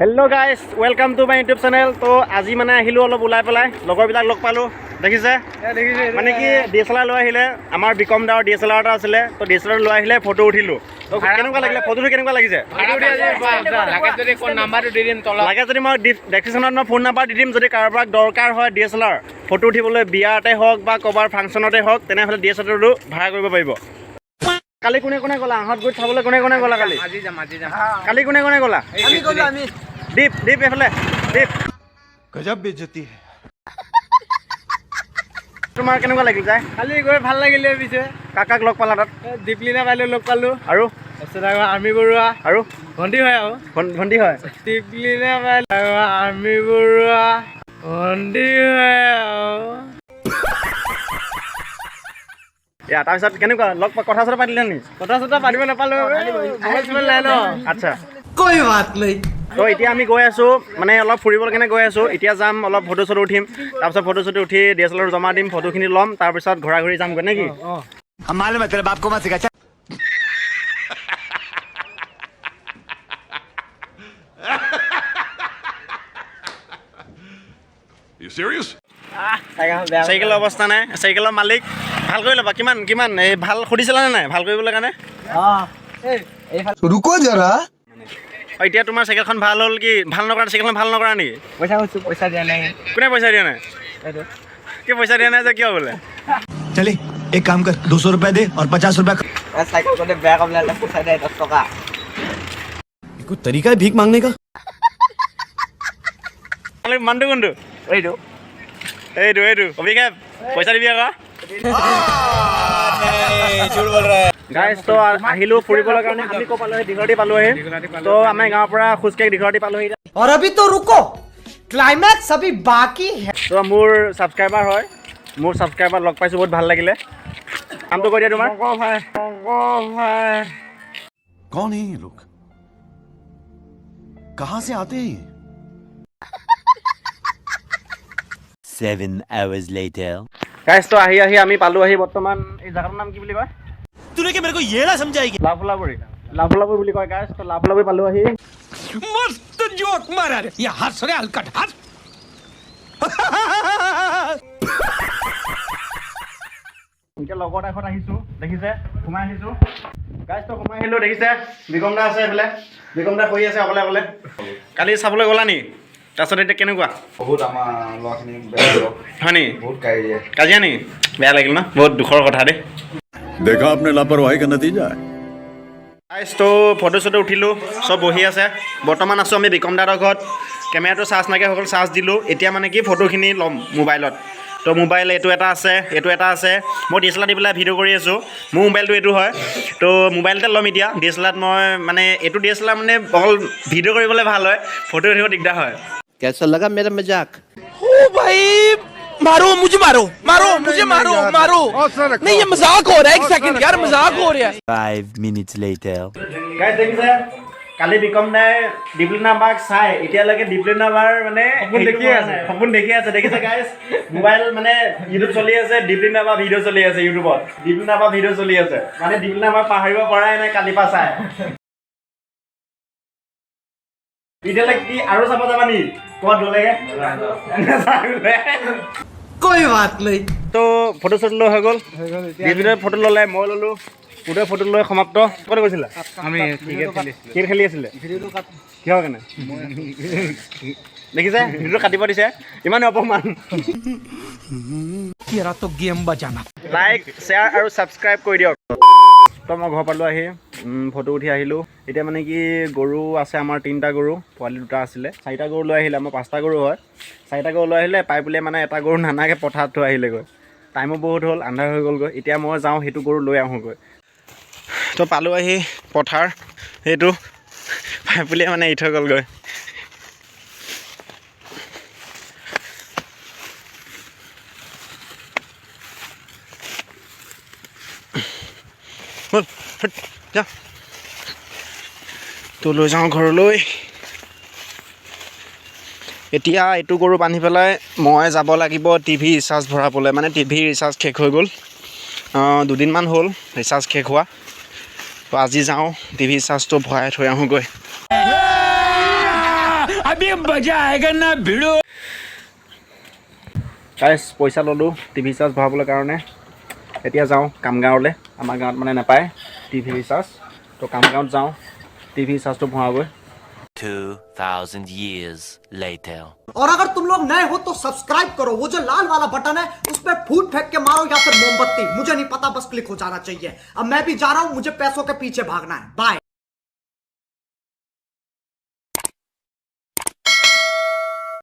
Hello guys, welcome to my YouTube channel. তো আজি মানে আহিলো অলপ উলাই পেলাই লগৰবিলাক লগ পালো দেখিছে মানে কি DSLR লৈ আহিলে আমাৰ বিকম দাৰ DSLR এটা আছিল তো DSLR লৈ আহিলে ফটো উঠিলো তো কেনেকুৱা লাগিলে ফটোটো কেনেকুৱা লাগিছে লাগে যদি কোন নাম্বাৰটো দি দিম তলত লাগে যদি মই ডেসক্ৰিপচনত মই ফোন নাম্বাৰ দি দিম যদি কাৰোবাক দৰকাৰ হয় DSLR ফটো উঠিবলৈ বিয়াতে হওক বা কবাৰ ফাংচনতে হওক তেনেহলে DSLRটো ভাড়া কৰিব পাৰিব কালি কোনে কোনে গলা আহত গৈ চাবলৈ কোনে কোনে গলা কালি আজি যাম কালি কোনে কোনে গলা আমি গলো আমি দীপ এফালে দীপ गजब बेइज्जती है তোমাৰ কেনেকুৱা লাগিল যায় কালি গৈ ভাল লাগিলে পিছে কাকাক লগ পালা তাত দীপলিনা বাইলৈ লগ পালো আৰু তাৰপিছত আকৌ আৰ্মি বৰুৱা আৰু ভণ্টি হয় আৰু ভণ্টি হয় দীপলিনা বাই আৰ্মি বৰুৱা ভণ্টি হয় আৰু ইয়া তাৰপিছত কেনেকুৱা লগ কথা চথা পাতিলে নি কথা চথা পাতিব নাপালো মোবাইল নাই ন আচ্ছা কৈ বাত নাই তো এতিয়া আমি গৈ আছোঁ মানে অলপ ফুৰিবলৈ কেনে গৈ আছোঁ এতিয়া যাম অলপ ফটো চটো উঠিম তাৰপিছত ফটো চটো উঠি DSLR জমা দিম ফটোখিনি ল'ম তাৰপিছত ঘূৰা ঘূৰি যামগৈ নেকি हमारे में तेरे बाप को मत सिखा You serious? চাইকেলৰ অৱস্থা নাই চাইকেলৰ মালিক ভাল কৰি ল'বা কিমান কিমান এই ভাল সুধিছিলানে নাই ভাল কৰিবলৈ কাৰণে रुको जरा এতিয়া তোমাৰ চাইকেলখন ভাল হ'ল কি ভাল নকৰা চাইকেলখন ভাল নকৰা নেকি পইচা দিয়া নাই কোনে পইচা দিয়া নাই কি পইচা দিয়া নাই যে কিয় বোলে चले एक काम कर 200 रुपए दे और 50 रुपए চাইকেল কোনে বেয়া কমলা পইচা দিয়ে 10 টকা कोई तरीका है भीख मांगने का মানুহটো কোনটো এইটো অভিষেক পইচা দিবি আকৌ গাইজ তো আহিলো ফুৰিবলৈ কাৰণে আমি ক'ৰ পালোহি দীঘৰটি পালোহি তো আমাৰ গাঁৱৰ পৰা খোজকাঢ়ি দীঘৰটি পালোহি और अभी तो रुको क्लाइमैक्स अभी बाकी है তো মোৰ ছাবস্ক্ৰাইবাৰ হয় মোৰ ছাবস্ক্ৰাইবাৰ লগ পাইছোঁ বহুত ভাল লাগিলে নামটো কৈ দিয়া তোমাৰ कौन है ये लोग कहां से आते हैं 7 hours later. গাইজ তো আহি আমি পালোহি বৰ্তমান এই জাগাটোৰ নাম কি বুলি কয় तूने क्या मेरे को ये ना समझाएगी লাভলাবুৰি বুলি কয় গাইজ তো লাভলাবুৰি পালোহি मस्त जोक मारा रे ये हंस रे हलकट हंस এতিয়া লগৰ এটাত আহিছোঁ দেখিছে সোমাই আহিছোঁ গাইজ তো সোমাই আহিলোঁ দেখিছে বিকম দা আছে এইফালে বিকম দা কৰি আছে অকলে কালি চাবলৈ গ'লা নি তাৰপিছত এতিয়া কেনেকুৱা বহুত আমাৰ ল'ৰাখিনি বেয়া হয় নি বহুত কাঢ়ি দিয়ে কাজিয়া নি বেয়া লাগিল ন বহুত দুখৰ কথা দেই देखा आपने लापरवाही का नतीजा है গাইজ তো ফটো চটো উঠিলোঁ চব বহি আছে বৰ্তমান আছোঁ আমি বিকম দাৰ ঘৰত কেমেৰাটো চাৰ্জ নাইকিয়া হৈ গ'ল চাৰ্জ দিলোঁ এতিয়া মানে কি ফটোখিনি ল'ম মোবাইলত তো মোবাইল এইটো এটা আছে মই DSLR দি পেলাই ভিডিঅ' কৰি আছোঁ মোৰ মোবাইলটো এইটো হয় তো মোবাইলতে ল'ম এতিয়া DSLRত মই মানে এইটো DSLR মানে অকল ভিডিঅ' কৰিবলৈ ভাল হয় ফটো উঠিব দিগদাৰ হয় कैसा लगा मेरा मजाक ओ भाई मारो मुझे मारो नहीं ये मजाक हो रहा है एक सेकंड यार मजाक हो रहा है 5 minutes later. গাইজ দেখিছে কালি বিকম দাই দীপলিনা বাক চাই এতিয়ালৈকে দীপলিনা বাৰ মানে সপোন দেখি আছে দেখিছে গাইজ মোবাইল মানে ইউটিউব চলি আছে দীপলিনা বা ভিডিঅ' চলি আছে ইউটিউবত দীপলিনা বা ভিডিঅ' চলি আছে মানে দীপলিনা বাক পাহৰিব পৰাই নাই কালিৰ পৰা চাই এতিয়ালৈ কি আৰু চাব যাবা নি ক'ত গ'লেগে कोई बात नहीं তো ফটো চটো লৈ হৈ গ'ল দীপলিনাৰ ফটো ল'লে মই ল'লোঁ গোটেই ফটো লৈ সমাপ্ত ক'ত গৈছিলা আমি ক্ৰিকেট খেলি আছিলে কিহৰ কাৰণে দেখিছে ভিডিঅ'টো কাটিব দিছে ইমান অপমান तेरा तो गेम बजाना লাইক শ্বেয়াৰ আৰু ছাবস্ক্ৰাইব কৰি দিয়ক তো মই ঘৰ পালোঁ আহি ফটো উঠি আহিলোঁ এতিয়া মানে কি গৰু আছে আমাৰ 3টা গৰু পোৱালি 2টা আছিলে 4টা গৰু লৈ আহিলে আমাৰ 5টা গৰু হয় 4টা গৰু লৈ আহিলে পাই পেলাই মানে এটা গৰু নানাকৈ পথাৰত থৈ আহিলেগৈ টাইমো বহুত হ'ল আন্ধাৰ হৈ গ'লগৈ এতিয়া মই যাওঁ সেইটো গৰু লৈ আহোঁগৈ তো পালোঁ আহি পথাৰ সেইটো পাই পেলাই মানে এৰি থৈ গ'লগৈ যা তো লৈ যাওঁ ঘৰলৈ এতিয়া এইটো গৰু বান্ধি পেলাই মই যাব লাগিব টিভি ৰিচাৰ্জ ভৰাবলৈ মানে টিভি ৰিচাৰ্জ শেষ হৈ গ'ল দুদিনমান হ'ল ৰিচাৰ্জ শেষ হোৱা তো আজি যাওঁ টিভি ৰিচাৰ্জটো ভৰাই থৈ আহোঁগৈ अभी मजा आएगा ना भिड़ो। গাইছ পইচা ল'লোঁ টিভি ৰিচাৰ্জ ভৰাবলৈ কাৰণে এতিয়া যাওঁ কামগাঁৱলৈ আমাৰ গাঁৱত মানে নাপায় টিভি ৰিচাৰ্জ তো কামগাঁৱত যাওঁ টিভি ৰিচাৰ্জটো ভৰাবগৈ 2000 years later. और अगर तुम लोग नए हो तो सब्सक्राइब करो, वो जो लाल वाला बटन है उस पर फूट फेंक के मारो या फिर मोमबत्ती, मुझे नहीं पता, बस क्लिक हो जाना चाहिए। अब मैं भी जा रहा हूं, मुझे पैसों के पीछे भागना है। बाय।